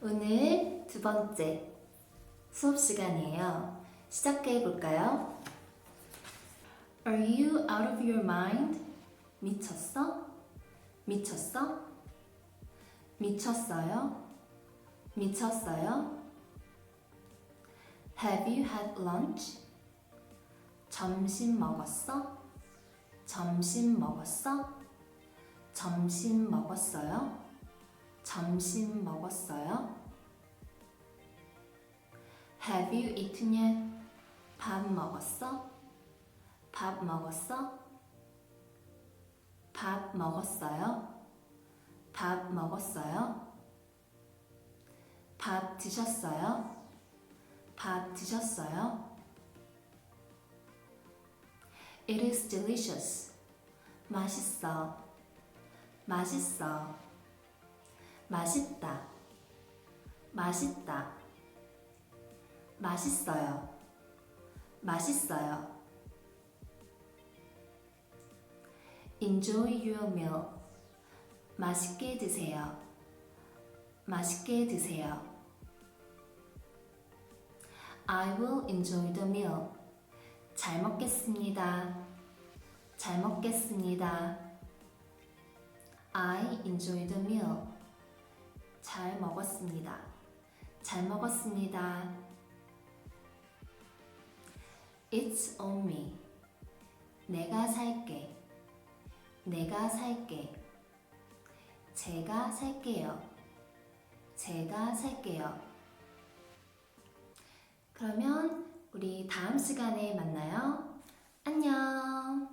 오늘 두 번째 수업 시간이에요. 시작해 볼까요? Are you out of your mind? 미쳤어? 미쳤어? 미쳤어요? 미쳤어요? Have you had lunch? 점심 먹었어? 점심 먹었어? 점심 먹었어요? 점심 먹었어요? Have you eaten yet? 밥 먹었어? 밥 먹었어? 밥 먹었어요? 밥 먹었어요? 밥 드셨어요? 밥 드셨어요? It is delicious. 맛있어. 맛있어. 맛있다. 맛있다. 맛있어요. 맛있어요. Enjoy your meal. 맛있게 드세요. 맛있게 드세요. I will enjoy the meal. 잘 먹겠습니다. 잘 먹겠습니다. I enjoy the meal. 잘 먹었습니다. 잘 먹었습니다. It's on me. 내가 살게. 내가 살게. 제가 살게요. 제가 살게요. 그러면 우리 다음 시간에 만나요. 안녕.